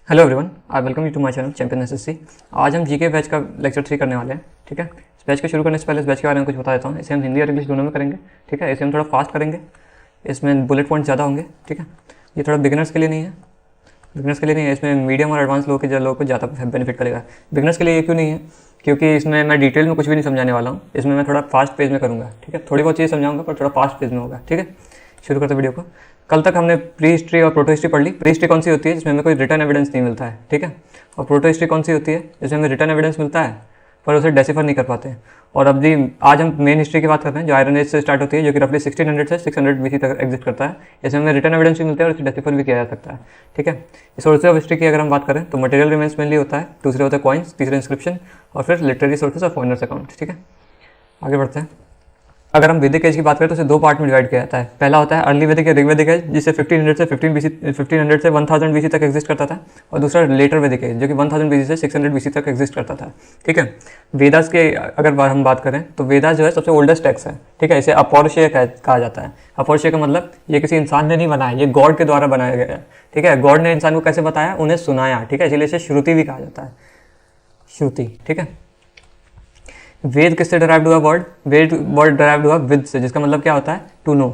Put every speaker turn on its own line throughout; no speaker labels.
Hello everyone, I welcome you to my channel champion SSC. आज हम GK batch का lecture 3 करने वाले हैं। ठीक है, इस बैच को शुरू करने से पहले इस बैच के बारे में कुछ बता देता हूँ। इसे हम हिंदी और इंग्लिश दोनों में करेंगे। ठीक है, इसे हम थोड़ा फास्ट करेंगे, इसमें बुलेट पॉइंट ज़्यादा होंगे। ठीक है, ये थोड़ा बिगिनर्स के लिए नहीं है, बिगिनर्स के लिए नहीं है, इसमें मीडियम और एडवांस लोगों को ज़्यादा बेनिफिट करेगा। बिगिनर्स के लिए ये क्यों नहीं है? क्योंकि इसमें मैं डिटेल में कुछ भी नहीं समझाने वाला हूँ, इसमें मैं थोड़ा फास्ट पेज में करूँगा। ठीक है, थोड़ी बहुत चीज़ समझाऊंगा पर थोड़ा फास्ट पेज में होगा। ठीक है, शुरू करते वीडियो को। कल तक हमने प्री हिस्ट्री और प्रोटो हिस्ट्री पढ़ ली। प्री हिस्ट्री कौन सी होती है? जिसमें हमें कोई रिटर्न एविडेंस नहीं मिलता है। ठीक है, और प्रोटो हिस्ट्री कौन सी होती है? जिसमें हमें रिटर्न एविडेंस मिलता है पर उसे डेसिफर नहीं कर पाते हैं। और अब भी आज हम मेन हिस्ट्री की बात कर रहे हैं, जो आयरन एज से स्टार्ट होती है, जो कि रफली 1600 से 600 बीसी तक एग्जिस्ट करता है। इसमें हमें रिटर्न एविडेंस भी मिलता है और इसे डेसिफर भी किया जा सकता है। ठीक है, सोर्सेज ऑफ हिस्ट्री की अगर हम बात करें तो मटेरियल रिमेन्स मेनली होता है, दूसरे होते हैं कॉइन्स, तीसरे इंस्क्रिप्शन और फिर लिटरेरी सोर्सेज और फॉरेनर्स अकाउंट। ठीक है, आगे बढ़ते हैं। अगर हम वैदिक एज की बात करें तो इसे दो पार्ट में डिवाइड किया जाता है। पहला होता है अर्ली वैदिक या ऋग्वैदिक एज, जिसे 1500 से 1000 बीसी तक एग्जिस्ट करता था, और दूसरा लेटर वैदिक एज, जो कि 1000 बीसी से 600 बीसी तक एग्जिस्ट करता था। ठीक है, वेदास के अगर हम बात करें तो वेदास जो है सबसे ओल्डेस्ट टेक्स्ट है। ठीक है, इसे अपौरुषेय कहा जाता है। अपौरुषेय का मतलब ये किसी इंसान ने नहीं बनाया, ये गॉड के द्वारा बनाया गया है। ठीक है, गॉड ने इंसान को कैसे बताया? उन्हें सुनाया। ठीक है, इसलिए इसे श्रुति भी कहा जाता है, श्रुति। ठीक है, वेद किससे डराइव्ड हुआ? वेद वर्ड डराइव्ड हुआ विद से, जिसका मतलब क्या होता है? To know.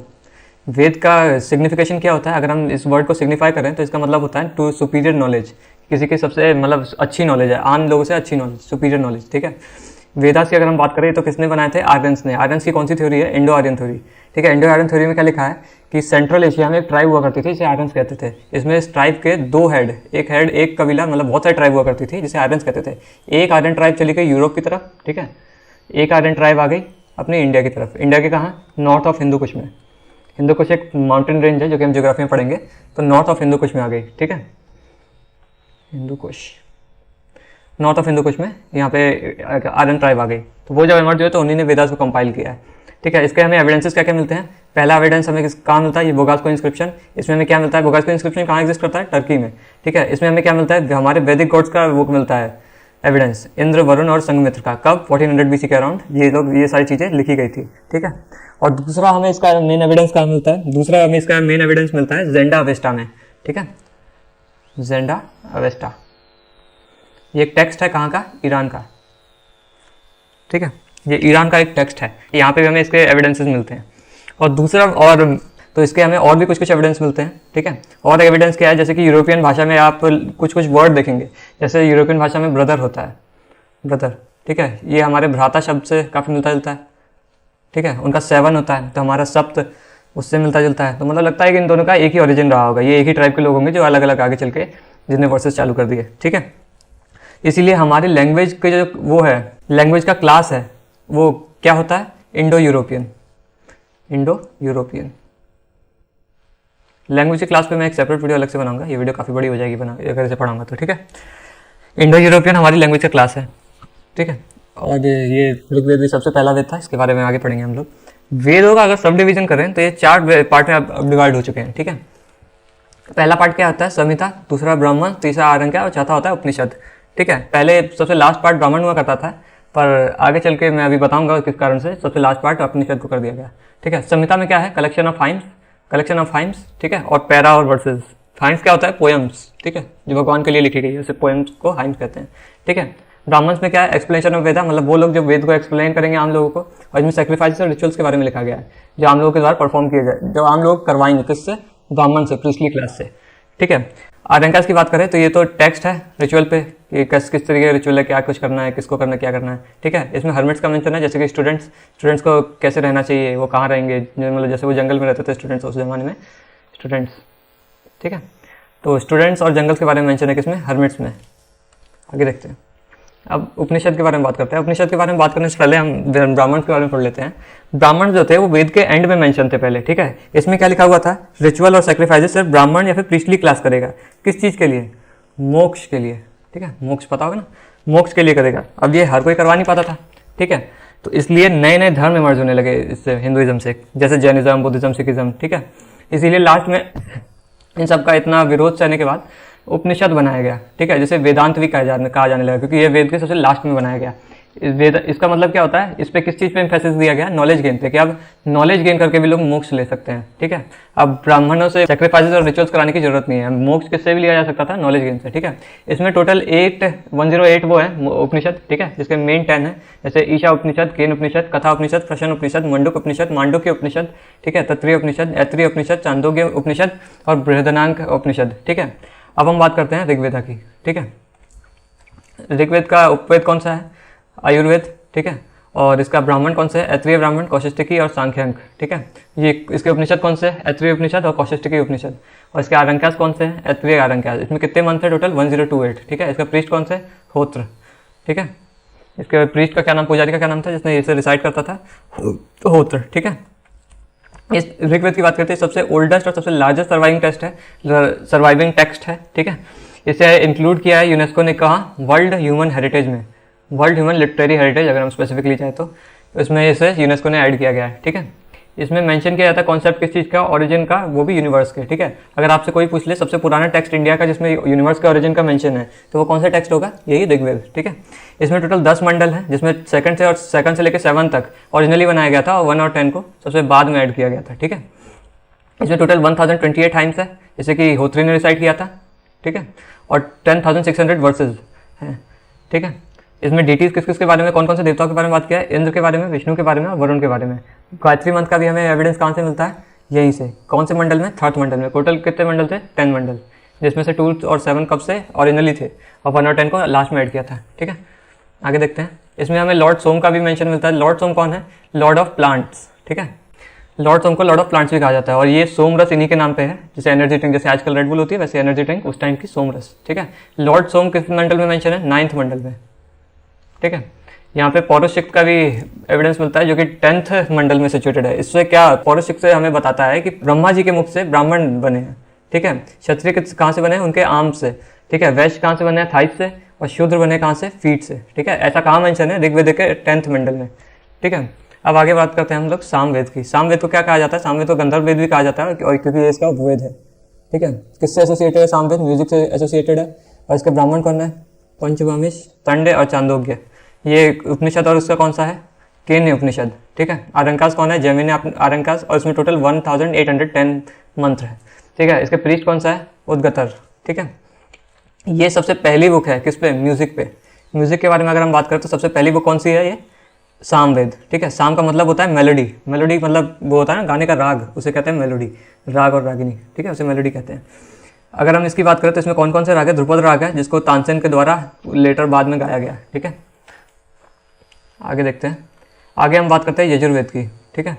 वेद का सिग्निफिकेशन क्या होता है? अगर हम इस वर्ड को सिग्निफाई करें तो इसका मतलब होता है टू सुपीरियर नॉलेज, किसी की सबसे मतलब अच्छी नॉलेज है, आम लोगों से अच्छी नॉलेज, सुपीरियर नॉलेज। ठीक है, वेदास की अगर हम बात करें तो किसने बनाए थे? आर्यंस ने। आर्यंस की कौन सी थ्योरी है? Indo Aryan theory. ठीक है, इंडो आर्यन थ्योरी में क्या लिखा है कि सेंट्रल एशिया में एक ट्राइब हुआ करती थी जिसे आर्यंस कहते थे। इसमें इस ट्राइब के दो हेड, एक कबीला, मतलब बहुत सारी ट्राइब हुआ करती थी जिसे आर्यंस कहते थे। एक आर्यन ट्राइब चली गई यूरोप की तरफ। ठीक है, एक आर्यन ट्राइब आ गई अपने इंडिया की तरफ। इंडिया के कहाँ? नॉर्थ ऑफ हिंदू कुश में। हिंदू कुश एक माउंटेन रेंज है जो कि हम ज्योग्राफी में पढ़ेंगे, तो नॉर्थ ऑफ हिंदू कुश में आ गई। ठीक है, हिंदू कुश, नॉर्थ ऑफ हिंदू कुश में यहाँ पे आर्यन ट्राइब आ गई। तो वो जब इमर्ज हुए तो उन्हीं ने वेदास को कंपाइल किया है। ठीक है, इसके हमें एविडेंसेस क्या क्या मिलते हैं? पहला एविडेंस हमें कहाँ मिलता है? ये बोगासको इंस्क्रिप्शन। इसमें हमें क्या मिलता है? बोगासको इंस्क्रिप्शन कहाँ एग्जिस्ट करता है? टर्की में। ठीक है, इसमें हमें क्या मिलता है? हमारे वैदिक गॉड्स का वो मिलता है एविडेंस, इंद्र, वरुण और संघमित्र का। कब? 1400 बीसी के अराउंड ये सारी चीज़ें लिखी गई थी। ठीक है, और दूसरा हमें इसका मेन एविडेंस कहाँ मिलता है? दूसरा हमें इसका मेन एविडेंस मिलता है ज़ेंडा अवेस्टा में। ठीक है, ज़ेंडा अवेस्टा ये एक टेक्स्ट है, कहाँ का? ईरान का। ठीक है, ये ईरान का एक टेक्स्ट है, यहाँ पे भी हमें इसके एविडेंसेस मिलते हैं। और दूसरा और तो इसके हमें और भी कुछ एविडेंस मिलते हैं। ठीक है, और एविडेंस क्या है? जैसे कि यूरोपियन भाषा में आप कुछ वर्ड देखेंगे, जैसे यूरोपियन भाषा में ब्रदर होता है, ब्रदर। ठीक है, ये हमारे भ्राता शब्द से काफ़ी मिलता जुलता है। ठीक है, उनका 7 होता है तो हमारा सप्त उससे मिलता जुलता है। तो मतलब लगता है कि इन दोनों का एक ही ओरिजिन रहा होगा, ये एक ही ट्राइब के लोग होंगे जो अलग अलग आगे चल के जिसने वर्सेस चालू कर दिए। ठीक है, इसीलिए हमारी लैंग्वेज के जो वो है, लैंग्वेज का क्लास है, वो क्या होता है? Indo European. Indo European language की क्लास पे मैं एक सेपरेट वीडियो अलग से बनाऊंगा, ये वीडियो काफ़ी बड़ी हो जाएगी अगर इसे पढ़ाऊंगा तो। ठीक है, इंडो यूरोपियन हमारी लैंग्वेज का क्लास है। ठीक है, और ये ऋग्वेद भी सबसे पहला वेद था, इसके बारे में आगे पढ़ेंगे हम लोग। वेदों का अगर सब डिवीजन करें तो ये 4 पार्ट में अब डिवाइड हो चुके हैं। ठीक है, पहला पार्ट क्या होता है? संहिता, दूसरा ब्राह्मण, तीसरा आरण्यक और चौथा होता है उपनिषद। ठीक है, पहले सबसे लास्ट पार्ट ब्राह्मण हुआ करता था, पर आगे चल के मैं अभी बताऊंगा किस कारण से सबसे लास्ट पार्ट उपनिषद को कर दिया गया। ठीक है, संहिता में क्या है? Collection of hymns. ठीक है, और पैरा और वर्सेस। हाइम्स क्या होता है? पोएम्स। ठीक है, जो भगवान के लिए लिखी गई है उसे पोएम्स को हाइम्स कहते हैं। ठीक है, ब्राह्मण्स में क्या है? एक्सप्लेनेशन ऑफ वेदा, मतलब वो लोग जो वेद को एक्सप्लेन करेंगे आम लोगों को, और इसमें सेक्रीफाइस और रिचुअल्स के बारे में लिखा गया है जो आम लोगों के द्वारा परफॉर्म किए जाए, जो आम लोग करवाएंगे। किससे? ब्राह्मण से, प्रीस्टली क्लास से। ठीक है, आर्यंकास की बात करें तो ये तो टेक्स्ट है रिचुअल पे कि किस तरीके का रिचुअल है, क्या कुछ करना है, किसको करना है, क्या करना है। ठीक है, इसमें हर्मिट्स का मेंशन है, जैसे कि स्टूडेंट्स को कैसे रहना चाहिए, वो कहाँ रहेंगे, मतलब जैसे वो जंगल में रहते थे स्टूडेंट्स उस जमाने में, स्टूडेंट्स। ठीक है, तो स्टूडेंट्स और जंगल्स के बारे में मेंशन है किसमें? हर्मिट्स में। आगे देखते हैं, अब उपनिषद के बारे में बात करते हैं। उपनिषद के बारे में बात करने से पहले हम ब्राह्मण के बारे में पढ़ लेते हैं। ब्राह्मण जो थे वो वेद के एंड में मेंशन थे पहले। ठीक है, इसमें क्या लिखा हुआ था? रिचुअल और सेक्रीफाइसेस सिर्फ ब्राह्मण या फिर प्रीस्टली क्लास करेगा। किस चीज़ के लिए? मोक्ष के लिए। ठीक है, मोक्ष पता होगा ना, मोक्ष के लिए करेगा। अब ये हर कोई करवा नहीं पाता था। ठीक है, तो इसलिए नए नए धर्म इमर्ज होने लगे इससे, हिंदुइज्म से, जैसे जैनिज्म, बुद्धिज्म, सिखिज्म। ठीक है, इसीलिए लास्ट में इन सब का इतना विरोध सहने के बाद उपनिषद बनाया गया। ठीक है, जैसे वेदांत भी कहा जाने लगा, क्योंकि ये वेद के सबसे लास्ट में बनाया गया। इसका मतलब क्या होता है, इस पे किस चीज़ पे एम्फेसिस दिया गया, नॉलेज गेन पे, कि अब नॉलेज गेन करके भी लोग मोक्ष ले सकते हैं। ठीक है, अब ब्राह्मणों से सेक्रीफाइसेस और रिचुअल्स कराने की जरूरत नहीं है, मोक्ष किससे भी लिया जा सकता था, नॉलेज गेन से। ठीक है, इसमें टोटल 108 वो है उपनिषद, ठीक है, जिसके मेन 10 है, जैसे ईशा उपनिषद, केन उपनिषद, कथा उपनिषद, प्रश्न उपनिषद, मंडूक उपनिषद, मांडुक्य उपनिषद, ठीक है, तत्रीय उपनिषद, ऐत्रीय उपनिषद, चांदोग्य उपनिषद और बृहदनांक उपनिषद। ठीक है, अब हम बात करते हैं ऋग्वेदा की। ठीक है, ऋग्वेद का उपवेद कौन सा है, आयुर्वेद। ठीक है, और इसका ब्राह्मण कौन से है, ऐत्रीय ब्राह्मण, कौशिष्टिकी और सांख्यांक। ठीक है, ये इसके उपनिषद कौन से हैं, ऐत्रीय उपनिषद और कौशिष्टिकी उपनिषद। और इसके आरंक्यास कौन से हैं, ऐत्रीय आरंक्यास। इसमें कितने मंत्र है टोटल, 1028। ठीक है, इसका प्रीस्ट कौन से, होत्र। ठीक है, इसके प्रीस्ट का क्या नाम, पुजारी का क्या नाम था जिसने इसे रिसाइट करता था, होत्र। ठीक है, इस ऋग्वेद की बात करते हैं, सबसे ओल्डेस्ट और सबसे लार्जेस्ट सर्वाइविंग टेक्स्ट है। ठीक है, इसे इंक्लूड किया है यूनेस्को ने कहा वर्ल्ड ह्यूमन हेरिटेज में, वर्ल्ड ह्यूमन लिटरेरी हेरिटेज अगर हम स्पेसिफिकली चाहें तो इसमें इसे यूनेस्को ने ऐड किया गया है। ठीक है, इसमें मेंशन किया जाता है कॉन्सेप्ट किस चीज़ का, ओरिजिन का, वो भी यूनिवर्स के। ठीक है, अगर आपसे कोई पूछ ले सबसे पुराना टेक्स्ट इंडिया का जिसमें यूनिवर्स के ओरिजिन का मेंशन है, तो वो कौन सा टेक्स्ट होगा, यही ऋग्वेद। ठीक है, इसमें टोटल 10 मंडल है, जिसमें सेकंड से लेकर 7 तक ओरिजिनली बनाया गया था और 1 और 10 को सबसे बाद में ऐड किया गया था। ठीक है, इसमें टोटल 1028 टाइम्स है, जैसे कि होत्री ने रिसाइट किया था। ठीक है, और 10,600 वर्सेज हैं। ठीक है, इसमें डिटीज किस किस के बारे में, कौन कौन से देवताओं के बारे में बात किया है, इंद्र के बारे में, विष्णु के बारे में और वरुण के बारे में। गायत्री मंत्र का भी हमें एविडेंस कहाँ से मिलता है, यहीं से। कौन से मंडल में, 3rd मंडल में। टोटल कितने मंडल थे, 10 मंडल, जिसमें से 2 और 7 कब से ओरिजिनली थे और 1 और 10 को लास्ट में ऐड किया था। ठीक है, आगे देखते हैं। इसमें हमें लॉर्ड सोम का भी मेंशन मिलता है। लॉर्ड सोम कौन है, लॉर्ड ऑफ प्लांट्स। ठीक है, लॉर्ड सोम को लॉर्ड ऑफ प्लांट्स भी कहा जाता है और ये सोम रस इन्हीं के नाम पे है, जैसे एनर्जी ड्रिंक, जैसे आजकल रेड बुल होती है वैसे एनर्जी ड्रिंक उस टाइम की सोम रस। ठीक है, लॉर्ड सोम किस मंडल में मेंशन है, 9th मंडल में। ठीक है, यहाँ पे पौरुषिक का भी एविडेंस मिलता है जो कि 10th मंडल में सिचुएटेड है। इससे क्या, पौरुषिक से हमें बताता है कि ब्रह्मा जी के मुख से ब्राह्मण बने हैं। ठीक है, क्षत्रिय कहाँ से बने हैं, उनके आर्म से। ठीक है, वैश्य कहाँ से बने हैं, थाइस से, और शूद्र बने कहाँ से, फीट से। ठीक है, ऐसा कहाँ मेंशन है, ऋग्वेद के 10th मंडल में। ठीक है, अब आगे बात करते हैं हम लोग सामवेद की। सामवेद को क्या कहा जाता है, सामवेद को गंधर्व वेद भी कहा जाता है, और क्योंकि ये इसका उपवेद है। ठीक है, किससे एसोसिएटेड है सामवेद, म्यूजिक से एसोसिएटेड है। और इसके ब्राह्मण कौन है, पंचवामिश, तंडे और चांदोग्य। ये उपनिषद और उसका कौन सा है, केन्य उपनिषद। ठीक है, आरंकास कौन है, जैमिनी आरंकास, और इसमें टोटल 1810 मंत्र है। ठीक है, इसके प्रीस्ट कौन सा है, उद्गतर। ठीक है, ये सबसे पहली बुक है किस पे, म्यूजिक पे। म्यूजिक के बारे में अगर हम बात करें तो सबसे पहली बुक कौन सी है, ये सामवेद। ठीक है, साम का मतलब होता है मेलोडी, मेलोडी मतलब वो होता है ना गाने का राग, उसे कहते हैं मेलोडी, राग और रागिनी। ठीक है, उसे मेलोडी कहते हैं। अगर हम इसकी बात करें तो इसमें कौन कौन से राग है, ध्रुपद राग है जिसको तानसेन के द्वारा लेटर बाद में गाया गया। ठीक है, आगे देखते हैं। आगे हम बात करते हैं यजुर्वेद की। ठीक है,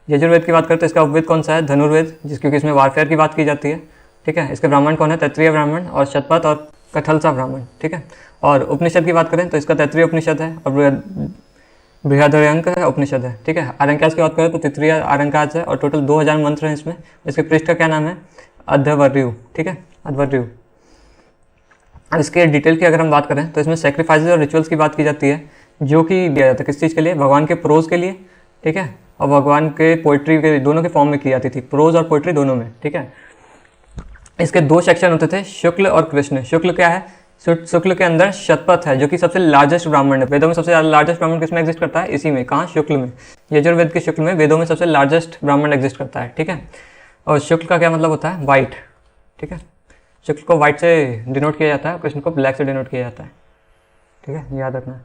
यजुर्वेद की बात करते हैं, इसका उपवेद कौन सा है, धनुर्वेद, क्योंकि इसमें वारफेयर की बात की जाती है। ठीक है, इसके ब्राह्मण कौन है, तैत्रीय ब्राह्मण और शतपथ और कथलसा ब्राह्मण। ठीक है, और उपनिषद की बात करें तो इसका तैत्रीय उपनिषद है और बृहदारण्यक उपनिषद है। ठीक है, आरंक्यास की बात करें तो तृतीय आरंक्यास है और टोटल 2000 मंत्र हैं इसमें। इसके पृष्ठ का क्या नाम है, अध्वर्यु। ठीक है, अध्वर्यु। इसके डिटेल की अगर हम बात करें तो इसमें सेक्रीफाइसेस और रिचुअल्स की बात की जाती है, जो कि दिया जाता है किस चीज़ के लिए, भगवान के प्रोज के लिए। ठीक है, और भगवान के पोइट्री के दोनों के फॉर्म में की जाती थी, प्रोज और पोइट्री दोनों में। ठीक है, इसके 2 सेक्शन होते थे, शुक्ल और कृष्ण। शुक्ल क्या है, शुक्ल के अंदर शतपथ है जो कि सबसे लार्जेस्ट ब्राह्मण है। वेदों में सबसे लार्जेस्ट ब्राह्मण किसमें एग्जिस्ट करता है, इसी में, कहाँ, शुक्ल में। यजुर्वेद के शुक्ल में वेदों में सबसे लार्जेस्ट ब्राह्मण एग्जिस्ट करता है। ठीक है, और शुक्ल का क्या मतलब होता है, वाइट। ठीक है, शुक्ल को वाइट से डिनोट किया जाता है, कृष्ण को ब्लैक से डिनोट किया जाता है। ठीक है, याद रखना।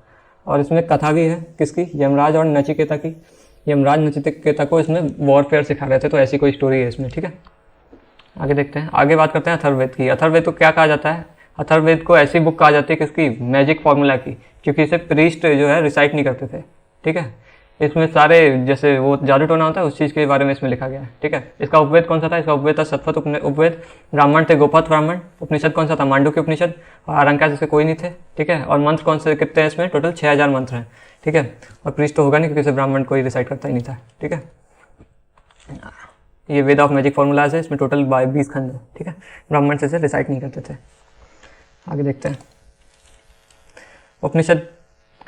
और इसमें कथा भी है किसकी, यमराज और नचिकेता की। यमराज नचिकेता को इसमें वॉरफेयर सिखा रहे थे, तो ऐसी कोई स्टोरी है इसमें। ठीक है, आगे देखते हैं। आगे बात करते हैं अथर्ववेद की। अथर्ववेद को क्या कहा जाता है, अथर्ववेद को ऐसी बुक कहा जाती है किसकी, मैजिक फार्मूला की, क्योंकि इसे प्रीस्ट जो है रिसाइट नहीं करते थे। ठीक है, इसमें सारे जैसे वो जादू टोना होता है उस चीज़ के बारे में इसमें लिखा गया है। ठीक है, इसका उपवेद कौन सा था, इसका उपवेद था शतपथ उपवेद। ब्राह्मण थे गोपथ ब्राह्मण। उपनिषद कौन सा था, मांडुक्य उपनिषद। और आरंक्यास इसके कोई नहीं थे। ठीक है, और मंत्र कौन से कितने हैं इसमें, टोटल 6000 मंत्र हैं। ठीक है, और प्रीस्ट तो होगा नहीं क्योंकि इसे ब्राह्मण कोई रिसाइट करता ही नहीं था। ठीक है, ये वेद ऑफ मैजिक फार्मूलाज है, इसमें टोटल 20 खंड है। ठीक है, ब्राह्मण से इसे रिसाइट नहीं करते थे। आगे देखते हैं। उपनिषद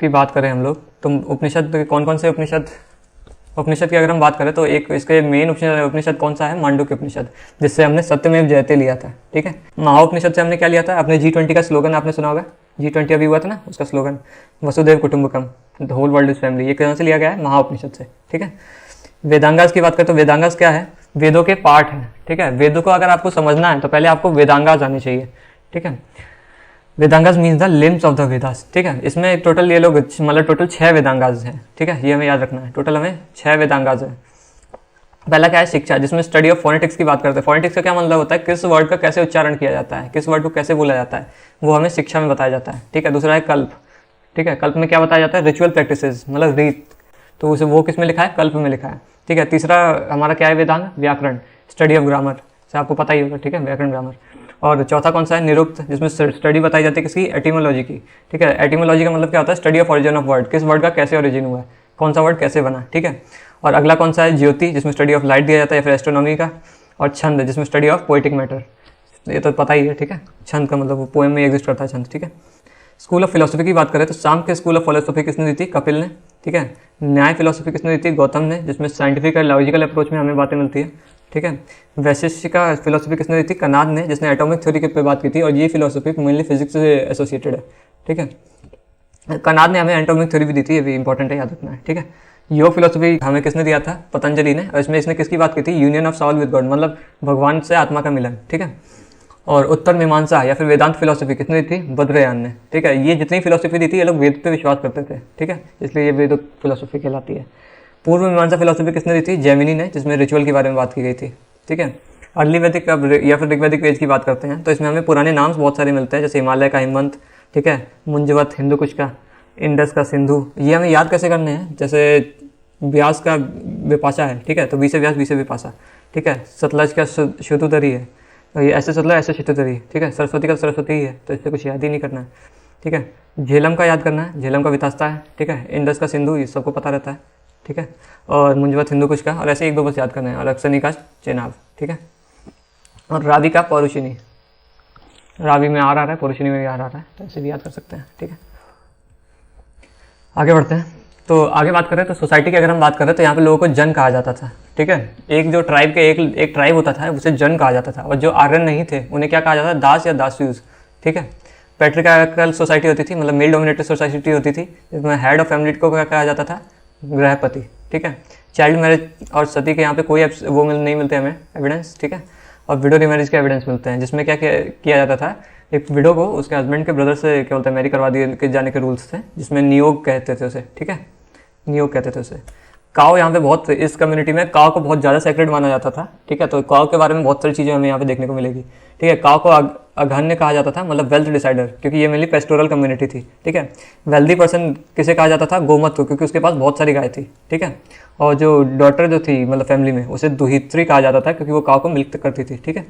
की बात करें हम लोग तो उपनिषद कौन कौन से उपनिषद की अगर हम बात करें तो एक इसके मेन उपनिषद कौन सा है, मांडुक्य उपनिषद, जिससे हमने सत्यमेव जयते लिया था। ठीक है, महाउपनिषद से हमने क्या लिया था, अपने G20 का स्लोगन आपने सुना होगा, G20 अभी हुआ था ना, उसका स्लोगन वसुधैव कुटुंबकम, the whole world is family, ये कहाँ से लिया गया है? महाउपनिषद से। ठीक है। वेदांगास की बात करें तो वेदांगास क्या है? वेदों के पार्ट हैं। ठीक है। वेदों को अगर आपको समझना है तो पहले आपको वेदांगास आने चाहिए। ठीक है। Vedangas means the limbs of the Vedas. ठीक है। इसमें टोटल ये लोग मतलब टोटल 6 वेदांगास हैं। ठीक है, ये हमें याद रखना है। टोटल हमें 6 वेदांगास है। पहला क्या है? शिक्षा, जिसमें स्टडी ऑफ फोनेटिक्स की बात करते हैं। फोनेटिक्स का क्या मतलब होता है? किस वर्ड का कैसे उच्चारण किया जाता है, किस वर्ड को कैसे बोला जाता है, वो हमें शिक्षा में बताया जाता है। ठीक है। दूसरा है कल्प। ठीक है। कल्प में क्या बताया जाता है? रिचुअल प्रैक्टिसेस, मतलब रीत। तो उसे वो किस में लिखा है? कल्प में लिखा है। ठीक है। तीसरा हमारा क्या है? वेदांग, व्याकरण, स्टडी ऑफ ग्रामर, से आपको पता ही होगा। ठीक है, व्याकरण, ग्रामर। और चौथा कौन सा है? निरुक्त, जिसमें स्टडी बताई जाती है किसकी? एटिमोलॉजी की। ठीक है। एटिमोलॉजी का मतलब क्या होता है? Study of origin of word, किस वर्ड का कैसे ओरिजिन हुआ है, कौन सा वर्ड कैसे बना। ठीक है। और अगला कौन सा है? ज्योति, जिसमें स्टडी ऑफ लाइट दिया जाता है या फिर एस्ट्रोनॉमी का। और छंद, जिसमें स्टडी ऑफ पोएटिक मैटर, ये तो पता ही है। ठीक है। छंद का मतलब वो पोएम में एग्जिस्ट करता है छंद। ठीक है। स्कूल ऑफ फिलोसफी की बात करें तो शाम के स्कूल ऑफ फिलोसफी किसने दी थी? कपिल ने। ठीक है। न्याय फिलोसफी किसने दी थी? गौतम ने, जिसमें साइंटिफिक और लॉजिकल अप्रोच में हमें बातें मिलती है। ठीक है। वैशेषिका फिलोसफी किसने दी थी? कनाद ने, जिसने एटॉमिक थ्योरी के पे बात की थी, और ये फिलोसफी मेनली फिजिक्स से एसोसिएटेड है। ठीक है। कनाद ने हमें एटॉमिक थ्योरी भी दी थी, ये भी इंपॉर्टेंट है, याद रखना है। ठीक है। योग फिलोसफी हमें किसने दिया था? पतंजलि ने, और इसमें इसने किसकी बात की थी? Union of soul with God, मतलब भगवान से आत्मा का मिलन। ठीक है। और उत्तर मीमांसा या फिर वेदांत फिलोसफी किसने दी थी? बद्रयान ने। ठीक है। ये जितनी फिलोसफी दी थी ये लोग वेद पे विश्वास करते थे। ठीक है, इसलिए ये वेद फिलोसफी कहलाती है। पूर्व मीमांसा फिलोसफी किसने दी थी? जैमिनी ने, जिसमें रिचुअल के बारे में बात की गई थी। ठीक है। अर्ली वैदिक या फिर ऋग्वैदिक एज की बात करते हैं तो इसमें हमें पुराने नाम बहुत सारे मिलते हैं, जैसे हिमालय का हिमवंत, ठीक है, मुंजवत, हिंदू कुश का, इंडस का सिंधु। ये हमें याद कैसे करने हैं? जैसे व्यास का विपाशा है, ठीक है, तो बी से व्यास, बी से विपाशा। ठीक है। सतलज का शतुतरी है, तो ये ऐसे सतलज ऐसे शतुतरी। ठीक है। सरस्वती का सरस्वती ही है, तो इससे कुछ याद ही नहीं करना है। ठीक है। झेलम का याद करना है, झेलम का वितास्ता है। ठीक है। इंडस का सिंधु, ये सबको पता रहता है। ठीक है। और मुंजवत हिंदू कुश का, और ऐसे एक दो बस याद करना है, और अक्सनी का चेनाब। ठीक है। और रावी का पौरुषिनी, रावी में आर आ रहा है, पौरुषिनी में भी आर आ रहा है, तो ऐसे भी याद कर सकते हैं। ठीक है। आगे बढ़ते हैं। तो आगे बात करें तो सोसाइटी की अगर हम बात करें तो यहाँ पे लोगों को जन कहा जाता था। ठीक है। एक जो ट्राइब के एक ट्राइब होता था उसे जन कहा जाता था, और जो आर्यन नहीं थे उन्हें क्या कहा जाता था? दास या दास्यूज। ठीक है। पैट्रिकार्कल सोसाइटी होती थी, मतलब मेल डोमिनेटेड सोसाइटी होती थी, जिसमें हेड ऑफ फैमिली को क्या कहा जाता था? गृहपति। ठीक है। चाइल्ड मैरिज और सती के यहाँ पे कोई वो नहीं मिलते हमें एविडेंस। ठीक है। और विडो रिमैरिज के एविडेंस मिलते हैं, जिसमें क्या किया जाता था? एक विडो को उसके हस्बैंड के ब्रदर से क्या बोलते हैं, मैरी करवा दिए जाने के रूल्स थे, जिसमें नियोग कहते थे उसे। ठीक है। नियोग कहते थे उसे। काव यहाँ पे बहुत, इस कम्युनिटी में काव को बहुत ज़्यादा सेक्रेड माना जाता था। ठीक है। तो काव के बारे में बहुत सारी चीज़ें हमें यहाँ पे देखने को मिलेगी। ठीक है। काव को अघन्य कहा जाता था, मतलब वेल्थ डिसाइडर, क्योंकि ये मेनली पेस्टोरल कम्युनिटी थी। ठीक है। वेल्दी पर्सन किसे कहा जाता था? गोमत को, क्योंकि उसके पास बहुत सारी गाय थी। ठीक है। और जो डॉटर जो थी मतलब फैमिली में, उसे दुहित्री कहा जाता था, क्योंकि वो काव को मिल्क करती थी। ठीक है।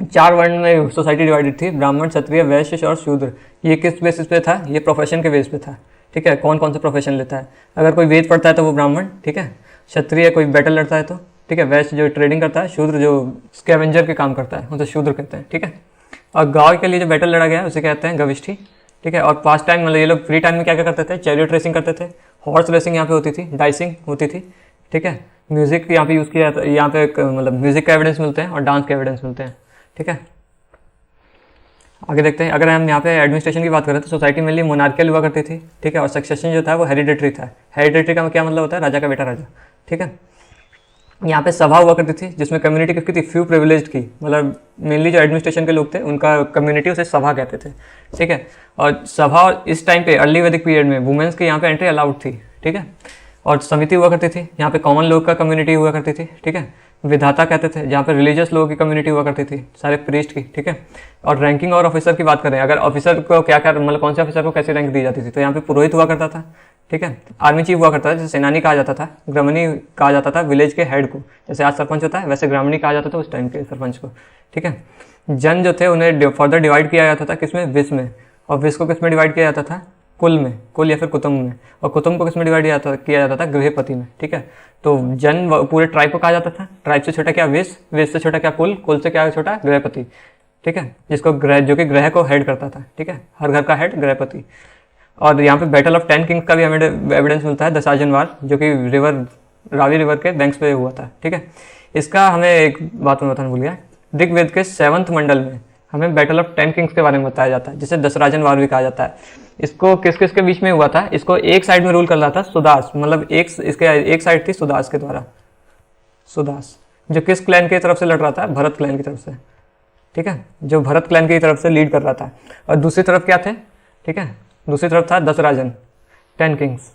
4 वर्ण में सोसाइटी डिवाइडेड थी, ब्राह्मण, क्षत्रिय, वैश्य और शूद्र। ये किस बेसिस पे था? ये प्रोफेशन के बेस पे था। ठीक है। कौन कौन से प्रोफेशन लेता है? अगर कोई वेद पढ़ता है तो वो ब्राह्मण। ठीक है। क्षत्रिय कोई बैटल लड़ता है तो, ठीक है, वैश्य जो ट्रेडिंग करता है, शूद्र जो स्कैवेंजर के काम करता है उसे शूद्र कहते हैं। ठीक है। और गांव के लिए जो बैटल लड़ा गया उसे कहते हैं गविष्ठी। ठीक है। और पास टाइम मतलब ये लोग फ्री टाइम में क्या क्या करते थे? चैरियट रेसिंग करते थे, हॉर्स रेसिंग यहाँ पे होती थी, डाइसिंग होती थी। ठीक है। म्यूजिक यहाँ पे यूज़ किया जाता है, यहाँ पे मतलब म्यूजिक का एविडेंस मिलते हैं और डांस के एविडेंस मिलते हैं। ठीक है। आगे देखते हैं। अगर हम यहाँ पे एडमिनिस्ट्रेशन की बात करें तो सोसाइटी मेनली मोनार्कियल हुआ करती थी। ठीक है। और सक्सेशन जो था वो हेरिडेटरी था। हेरिडेटरी का क्या मतलब होता है? राजा का बेटा राजा। ठीक है। यहाँ पे सभा हुआ करती थी, जिसमें कम्युनिटी किसकी थी? फ्यू प्रिविलेज्ड की, मतलब मेनली जो एडमिनिस्ट्रेशन के लोग थे उनका कम्युनिटी उसे सभा कहते थे। ठीक है। और सभा, और इस टाइम पे अर्ली वैदिक पीरियड में वुमेन्स की यहाँ पे एंट्री अलाउड थी। ठीक है। और समिति हुआ करती थी, यहाँ पे कॉमन लोग का कम्युनिटी हुआ करती थी। ठीक है। विधाता कहते थे, जहाँ पे रिलीजियस लोगों की कम्युनिटी हुआ करती थी, सारे प्रीस्ट की। ठीक है। और रैंकिंग और ऑफिसर की बात करें, अगर ऑफिसर को क्या क्या मतलब कौन से ऑफिसर को कैसी रैंक दी जाती थी, तो यहाँ पे पुरोहित हुआ करता था। ठीक है। आर्मी चीफ हुआ करता था, जैसे सेनानी कहा जाता था, ग्रामणी कहा जाता था विलेज के हेड को, जैसे आज सरपंच होता है वैसे ग्रामणी कहा जाता था उस टाइम के सरपंच को। ठीक है। जन जो थे उन्हें फर्दर डिवाइड किया जाता था किसमें? विष में। और विष को किसमें डिवाइड किया जाता था? कुल में, कुल या फिर कुटुंब में। और कुटुंब को किसमें डिवाइड किया जाता था? गृहपति में। ठीक है। तो जन पूरे ट्राइब को कहा जाता था। ट्राइब से छोटा क्या? विष, विष से छोटा क्या? कुल, कुल से क्या छोटा? गृहपति। ठीक है। जिसको ग्रह, जो कि ग्रह को हेड करता था। ठीक है। हर घर का हेड गृहपति। और यहाँ पे बैटल ऑफ 10 किंग्स का भी हमें एविडेंस मिलता है, दशाजन वार, जो कि रावी रिवर के बैंक्स पे हुआ था। ठीक है। इसका हमें एक बात मैं बताना भूल गया, ऋग्वेद के 7th मंडल में हमें बैटल ऑफ 10 किंग्स के बारे में बताया जाता है, जिसे दशराजन वार भी कहा जाता है। इसको किस किस के बीच में हुआ था? इसको एक साइड में रूल कर रहा था सुदास, मतलब इसके एक साइड थी सुदास के द्वारा। सुदास जो किस क्लैन की तरफ से लड़ रहा था? भरत क्लैन की तरफ से, ठीक है, जो भरत क्लैन की तरफ से लीड कर रहा था। और दूसरी तरफ क्या थे? ठीक है, दूसरी तरफ था दशराजन, 10 किंग्स,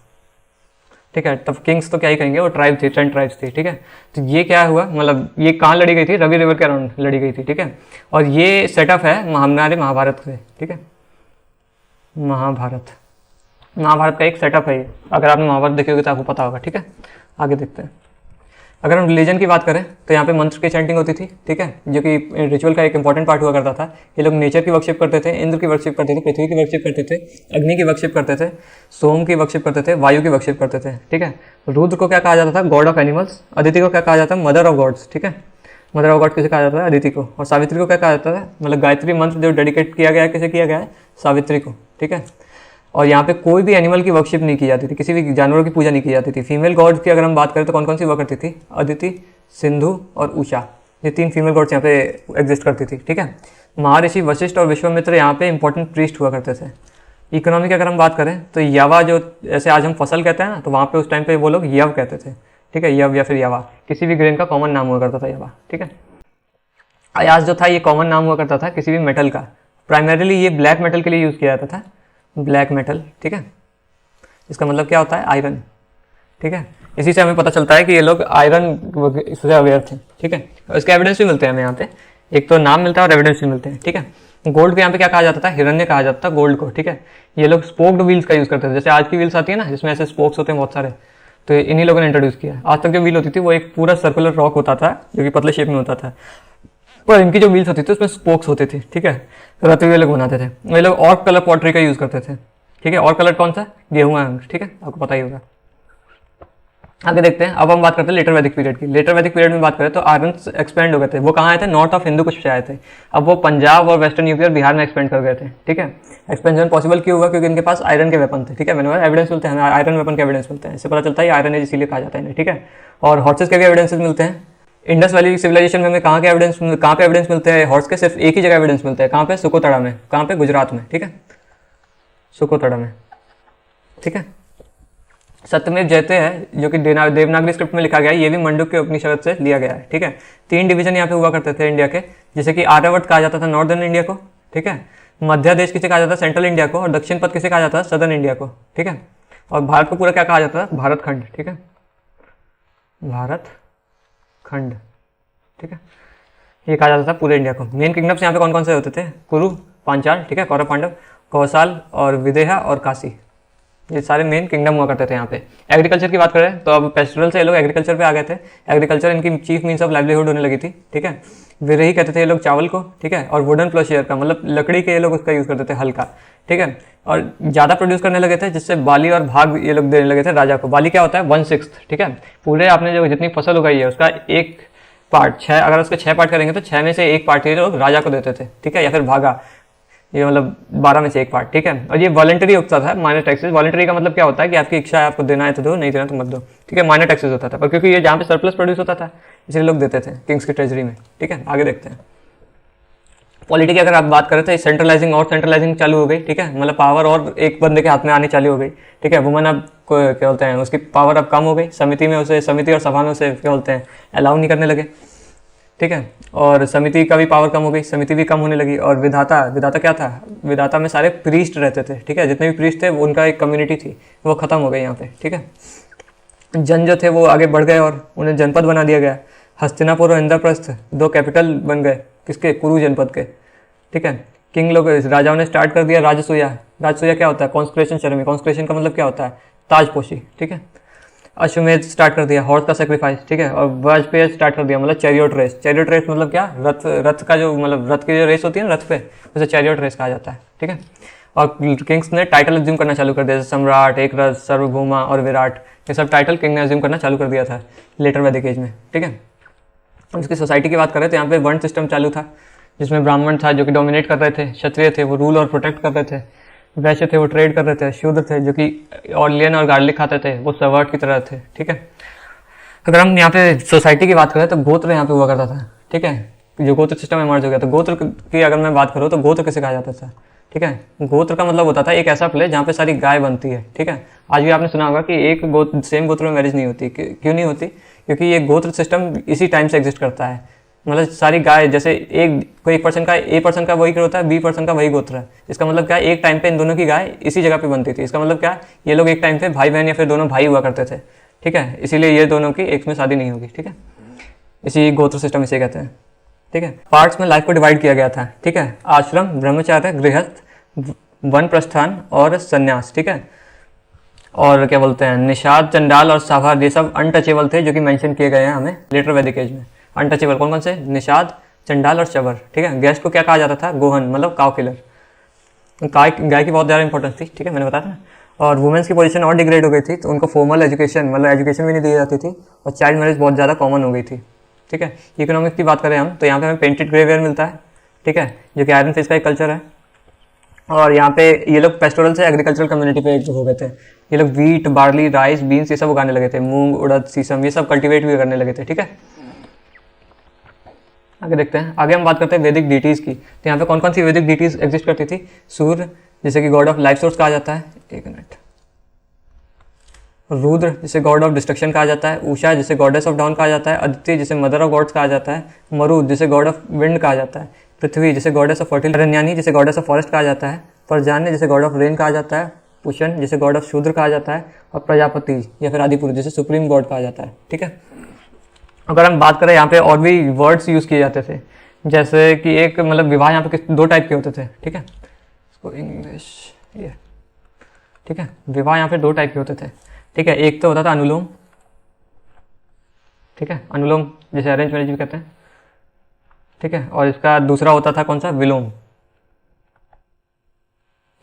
ठीक है। तब किंग्स तो क्या ही कहेंगे, वो ट्राइब थी, 10 ट्राइब्स थी, ठीक है। तो ये क्या हुआ, मतलब ये कहाँ लड़ी गई थी? रवि रिवर के अराउंड लड़ी गई थी, ठीक है। और ये सेटअप है हमारे महाभारत से, ठीक है। महाभारत का एक सेटअप है ये, अगर आपने महाभारत देखी होगी तो आपको पता होगा, ठीक है। आगे देखते हैं। अगर हम रिलीजन की बात करें तो यहाँ पे मंत्र की चैंटिंग होती थी, ठीक है, जो कि रिचुअल का एक इंपॉर्टेंट पार्ट हुआ करता था। ये लोग नेचर की वर्शिप करते थे, इंद्र की वर्शिप करते थे, पृथ्वी की वर्शिप करते थे, अग्नि की वर्शिप करते थे, सोम की वर्शिप करते थे, वायु की वर्शिप करते थे, ठीक है। रुद्र को क्या कहा जाता था? God of animals. अदिति को क्या कहा जाता है? मदर ऑफ गॉड्स, ठीक है। मदर ऑफ गॉड किसे कहा जाता है? अदिति को। और सावित्री को क्या कहा जाता है? मतलब गायत्री मंत्र जो डेडिकेट किया गया है, किसे किया गया है? सावित्री को, ठीक है। और यहाँ पे कोई भी एनिमल की वर्शिप नहीं की जाती थी, किसी भी जानवरों की पूजा नहीं की जाती थी। फीमेल गॉड्स की अगर हम बात करें तो कौन कौन सी हुआ करती थी? अदिति, सिंधु और उषा, ये 3 फीमेल गॉड्स यहाँ पे एग्जिस्ट करती थी, ठीक है। महर्षि वशिष्ठ और विश्वामित्र यहाँ पे इंपॉर्टेंट प्रीस्ट हुआ करते थे। इकोनॉमी की अगर हम बात करें तो यवा, जो ऐसे आज हम फसल कहते हैं ना, तो वहाँ पे उस टाइम पे वो लोग यव कहते थे, ठीक है। यव या फिर यवा, किसी भी ग्रेन का कॉमन नाम हुआ करता था यवा, ठीक है। अयाज जो था ये कॉमन नाम हुआ करता था किसी भी मेटल का। प्राइमरीली ये ब्लैक मेटल के लिए यूज़ किया जाता था, ब्लैक मेटल, ठीक है। इसका मतलब क्या होता है? आयरन, ठीक है। इसी से हमें पता चलता है कि ये लोग आयरन से अवेयर थे, ठीक है। इसके एविडेंस भी मिलते हैं हमें यहाँ पे, एक तो नाम मिलता है और एविडेंस भी मिलते हैं, ठीक है। गोल्ड को यहाँ पे क्या कहा जाता था? हिरण्य कहा जाता था गोल्ड को, ठीक है। ये लोग स्पोक्ड व्हील्स का यूज़ करते थे, जैसे आज की व्हील्स आती है ना जिसमें ऐसे स्पोक्स होते हैं बहुत सारे, तो इन्हीं लोगों ने इंट्रोड्यूस किया। आज तक जो व्हील होती थी वो एक पूरा सर्कुलर रॉक होता था जो कि पतले शेप में होता था, पर इनकी जो व्हील्स होती थी उसमें स्पोक्स होते थे, ठीक है। रथ ये लोग बनाते थे। ये लोग ऑर्क कलर पॉटरी का यूज़ करते थे, ठीक है। और कलर कौन सा? गेहूं, ठीक है, आपको पता ही होगा। आगे देखते हैं। अब हम बात करते हैं लेटर वैदिक पीरियड की। लेटर वैदिक पीरियड में बात करें तो आयरन एक्सपेंड हो गए थे। वो कहाँ आए थे? नॉर्थ ऑफ हिंदू कुश से आए थे। अब वो पंजाब और वेस्टर्न यूपी और बिहार में एक्सपेंड कर गए थे, ठीक है। एक्सपेंशन पॉसिबल क्यों हुआ? क्योंकि इनके पास आयरन के वेपन थे, ठीक है। मैंने एविडेंस मिलते हैं, आयरन वेपन के एविडेंस मिलते हैं, इससे पता चलता है आयरन एज इसीलिए कहा जाता है, ठीक है। और हॉर्सेस के भी एविडेंसेस मिलते हैं। इंडस वैली सिविलाइजेशन में हमें कहाँ पे एविडेंस मिलते हैं? हॉर्स के सिर्फ एक ही जगह एविडेंस मिलते हैं, कहाँ पे? सुकोतड़ा में। कहाँ पे? गुजरात में, ठीक है, सुकोतड़ा में, ठीक है। सत्यमेव जयते है जो कि देवनागरी स्क्रिप्ट में लिखा गया है, ये भी मंडूक के उपनिषद से लिया गया है, ठीक है। 3 डिवीजन यहाँ पे हुआ करते थे इंडिया के, जैसे कि आर्यावर्त कहा जाता था नॉर्दर्न इंडिया को, ठीक है। मध्य देश किसे कहा जाता है? सेंट्रल इंडिया को। और दक्षिण पथ किसे कहा जाता है? सदर्न इंडिया को, ठीक है। और भारत को पूरा क्या कहा जाता है? भारत खंड, ठीक है, भारत खंड, ठीक है, ये कहा जाता था पूरे इंडिया को। मेन किंगडम्स यहाँ पे कौन कौन से होते थे? कुरु, पांचाल, ठीक है, कौरव पांडव, कौसाल और विदेहा और काशी, ये सारे मेन किंगडम हुआ करते थे यहाँ पे। एग्रीकल्चर की बात करें तो अब पेस्टोरल से ये लोग एग्रीकल्चर पे आ गए थे। एग्रीकल्चर इनकी चीफ मीन्स ऑफ लाइवलीहुड होने लगी थी, ठीक है। विरही कहते थे ये लोग चावल को, ठीक है। और वुडन प्लोशियर का मतलब लकड़ी के ये लोग उसका यूज़ करते थे, हल्का, ठीक है। और ज़्यादा प्रोड्यूस करने लगे थे, जिससे बाली और भाग ये लोग देने लगे थे राजा को। बाली क्या होता है? 1/6, ठीक है। पूरे आपने जो जितनी फसल उगाई है उसका एक पार्ट, 6, अगर उसके 6 पार्ट करेंगे तो 6 में से 1 पार्ट ये लोग राजा को देते थे, ठीक है, या फिर भागा, ये मतलब 12 में से 1 पार्ट, ठीक है। और ये वॉलंटरी होता था, माइनर टैक्सेस। वॉलंटरी का मतलब क्या होता है कि आपकी इच्छा है, आपको देना है तो दो, नहीं देना तो मत दो, ठीक है। माइनर टैक्सेस होता था, पर क्योंकि ये जहाँ पे सरप्लस प्रोड्यूस होता था इसलिए लोग देते थे किंग्स की ट्रेजरी में, ठीक है। आगे देखते हैं। पॉलिटी की अगर आप बात करें तो सेंट्रलाइजिंग और सेंट्रलाइजिंग चालू हो गई, ठीक है। मतलब पावर और एक बंदे के हाथ में आनी चालू हो गई, ठीक है। वुमन अब क्या बोलते हैं, उसकी पावर अब कम हो गई। समिति और सभा में उसे क्या बोलते हैं, अलाउ नहीं करने लगे, ठीक है। और समिति का भी पावर कम हो गई, समिति भी कम होने लगी। और विधाता क्या था? विधाता में सारे प्रीस्ट रहते थे, ठीक है। जितने भी प्रीस्ट थे उनका एक कम्युनिटी थी, वो खत्म हो गई यहाँ पे, ठीक है। जन जो थे वो आगे बढ़ गए और उन्हें जनपद बना दिया गया। हस्तिनापुर और इंद्रप्रस्थ 2 कैपिटल बन गए, किसके? कुरु जनपद के, ठीक है। किंग लोग, राजाओं ने स्टार्ट कर दिया राजसूया। राजसूया क्या होता है? कॉन्स्क्रेशन सेरेमनी। कॉन्स्क्रेशन का मतलब क्या होता है? ताजपोशी, ठीक है। अश्वमेध स्टार्ट कर दिया, हॉर्स का सेक्रीफाइस, ठीक है। और वाजपेयी स्टार्ट कर दिया, मतलब चैरियट रेस। चैरियट रेस मतलब क्या? रथ का जो मतलब रथ की जो रेस होती है ना रथ पे, उसे चैरियट रेस कहा जाता है, ठीक है। और किंग्स ने टाइटल एज्यूम करना चालू कर दिया, जैसे सम्राट, एकरथ, सार्वभौमा और विराट, ये सब टाइटल किंग ने एज्यूम करना चालू कर दिया था लेटर वैदिक एज में, ठीक है। उसकी सोसाइटी की बात करें तो यहाँ पे वर्ण सिस्टम चालू था, जिसमें ब्राह्मण था जो कि डोमिनेट कर रहे थे, क्षत्रिय थे वो रूल और प्रोटेक्ट कर रहे थे, वैश्य थे वो ट्रेड कर रहे थे, शूद्र थे जो कि ऑनियन और गार्लिक खाते थे, वो सर्वर्ट की तरह थे, ठीक है। अगर हम यहाँ पे सोसाइटी की बात करें तो गोत्र यहाँ पे हुआ करता था, ठीक है। जो गोत्र सिस्टम इमर्ज हो गया। तो गोत्र की अगर मैं बात करूँ तो गोत्र किसे कहा जाता था, ठीक है। गोत्र का मतलब होता था एक ऐसा प्लेस जहाँ पे सारी गाय बनती है, ठीक है। आज भी आपने सुना होगा कि एक गोत्र सेम गोत्र में मैरिज नहीं होती। क्यों नहीं होती? क्योंकि ये गोत्र सिस्टम इसी टाइम से एग्जिस्ट करता है। मतलब सारी गाय, जैसे एक पर्सन का ए पर्सन का वही गोत्र होता है, बी पर्सन का वही गोत्र है। इसका मतलब क्या, एक टाइम पे इन दोनों की गाय इसी जगह पे बनती थी। इसका मतलब क्या, ये लोग एक टाइम पे भाई बहन या फिर दोनों भाई हुआ करते थे, ठीक है। इसीलिए ये दोनों की एक में शादी नहीं होगी, ठीक है। इसी गोत्र सिस्टम इसे कहते हैं, ठीक है। पार्ट्स में लाइफ को डिवाइड किया गया था, ठीक है। आश्रम, ब्रह्मचार्य, गृहस्थ, वन प्रस्थान और संन्यास, ठीक है। और क्या बोलते हैं, निषाद, चंडाल और साभार, ये सब अनटचेबल थे जो कि मेंशन किए गए हैं हमें लेटर वैदिक एज में। अनटचेबल कौन कौन से? निषाद, चंडाल और चबर, ठीक है। गेस्ट को क्या कहा जाता था? गोहन, मतलब काउ किलर। गाय की बहुत ज़्यादा इंपॉर्टेंस थी, ठीक है, मैंने बताया था। और वुमेन्स की पोजीशन और डिग्रेड हो गई थी, तो उनको फॉर्मल एजुकेशन, मतलब एजुकेशन भी नहीं दी जाती थी, और चाइल्ड मैरिज बहुत ज़्यादा कॉमन हो गई थी, ठीक है। इकोनॉमिक्स की बात करें हम, तो यहाँ पे हमें पेंटेड ग्रेवेयर मिलता है, ठीक है, जो कि आयरन फेस का एक कल्चर है। और यहाँ पे ये लोग पेस्टोरल से एग्रीकल्चरल कम्युनिटी पे एक हो गए थे। ये लोग वीट, बार्ली, राइस, बीन्स ये सब उगाने लगे थे। मूंग, उड़द, सीसम ये सब कल्टीवेट भी करने लगे थे, ठीक है। आगे देखते हैं। आगे हम बात करते हैं वैदिक डिटीज़ की। तो यहाँ पे कौन कौन सी वैदिक डिटीज़ एग्जिस्ट करती थी? सूर्य, जिसे कि गॉड ऑफ लाइफ सोर्स कहा जाता है, एक मिनट। रुद्र, जिसे गॉड ऑफ डिस्ट्रक्शन कहा जाता है। उषा, जिसे गॉडेस ऑफ डाउन कहा जाता है। अदिति, जिसे मदर ऑफ गॉड्स कहा जाता है। मरुद, जिसे गॉड ऑफ विंड कहा जाता है। पृथ्वी, जिसे गॉडेस ऑफ फर्टिल। रण्यानी, जिसे गॉडेस ऑफ फॉरेस्ट कहा जाता है। पर्जान्य, जिसे गॉड ऑफ रेन कहा जाता है। पुष्ण, जिसे गॉड ऑफ शूद्र कहा जाता है। और प्रजापति या फिर आदिपुरुष, जिसे सुप्रीम गॉड कहा जाता है, ठीक है। अगर हम बात करें यहाँ पे और भी वर्ड्स यूज़ किए जाते थे, जैसे कि एक मतलब विवाह यहाँ पे दो टाइप के होते थे, ठीक है। इसको इंग्लिश ये, ठीक है। विवाह यहाँ पे दो टाइप के होते थे, ठीक है। एक तो होता था अनुलोम, ठीक है, अनुलोम जैसे अरेंज मैरिज भी कहते हैं, ठीक है। और इसका दूसरा होता था कौन सा? विलोम,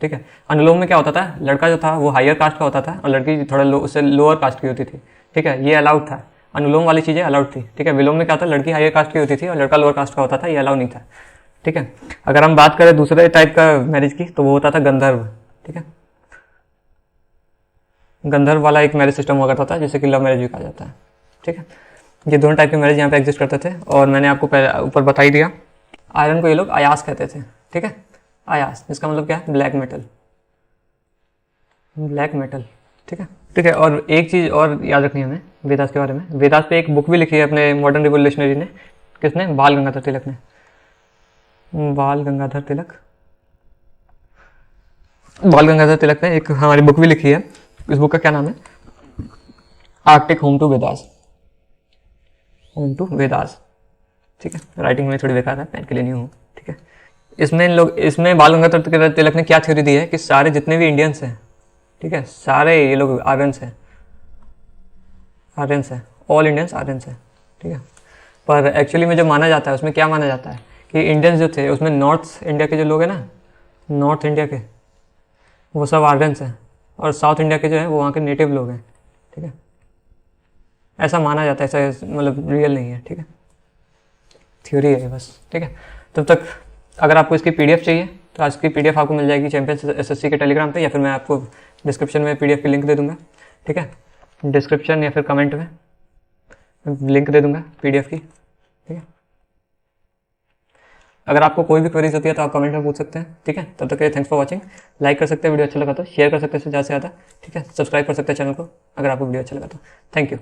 ठीक है। अनुलोम में क्या होता था, लड़का जो था वो हायर कास्ट का होता था और लड़की थोड़ा उससे लोअर कास्ट की होती थी, ठीक है। ये अलाउड था, अनुलोम वाली चीज़ें अलाउड थी, ठीक है। विलोम में क्या था, लड़की हायर कास्ट की होती थी और लड़का लोअर कास्ट का होता था, ये अलाउ नहीं था, ठीक है। अगर हम बात करें दूसरे टाइप का मैरिज की, तो वो होता था गंधर्व, ठीक है। गंधर्व वाला एक मैरिज सिस्टम हुआ करता था, जिसे कि लव मैरिज भी कहा जाता है, ठीक है। ये दोनों टाइप के मैरिज यहाँ पे एग्जिस्ट करते थे। और मैंने आपको ऊपर बता ही दिया, आयरन को ये लोग अयास कहते थे, ठीक है। अयास, इसका मतलब क्या है? ब्लैक मेटल, ब्लैक मेटल, ठीक है, ठीक है। और एक चीज़ और याद रखनी है हमें वेदास के बारे में। वेदास पे एक बुक भी लिखी है अपने मॉडर्न रिवोल्यूशनरी ने, किसने? बाल गंगाधर तिलक ने। बाल गंगाधर तिलक ने एक हमारी बुक भी लिखी है। इस बुक का क्या नाम है? Arctic home to Vedas, home to Vedas, ठीक है। राइटिंग में थोड़ी बेकार है, पेन के लिए नहीं हूँ, ठीक है। इसमें बाल गंगाधर तिलक ने क्या थ्योरी दी है कि सारे जितने भी इंडियंस हैं, ठीक है, सारे ये लोग आर्यंस हैं, ऑल इंडियंस आर्यंस हैं, ठीक है। पर एक्चुअली में जो माना जाता है उसमें क्या माना जाता है कि इंडियंस जो थे उसमें नॉर्थ इंडिया के जो लोग हैं ना, नॉर्थ इंडिया के, वो सब आर्यंस हैं, और साउथ इंडिया के जो है वो वहाँ के नेटिव लोग हैं, ठीक है। ऐसा माना जाता है, ऐसा मतलब रियल नहीं है, ठीक है, थ्योरी है बस, ठीक है। तब तक अगर आपको इसकी पीडीएफ चाहिए तो आज की पीडीएफ आपको मिल जाएगी चैंपियंस एसएससी के टेलीग्राम पे, या फिर मैं आपको डिस्क्रिप्शन में पीडीएफ की लिंक दे दूंगा, ठीक है। डिस्क्रिप्शन या फिर कमेंट में लिंक दे दूंगा पीडीएफ की, ठीक है। अगर आपको कोई भी क्वेरीज होती है तो आप कमेंट में पूछ सकते हैं, ठीक है। तब तक के लिए थैंक्स फॉर वॉचिंग। लाइक कर सकते हैं वीडियो अच्छा लगा तो, शेयर कर सकते हैं ज़्यादा से ज़्यादा, ठीक है। सब्सक्राइब कर सकते हैं चैनल को अगर आपको वीडियो अच्छा लगा तो। Thank you.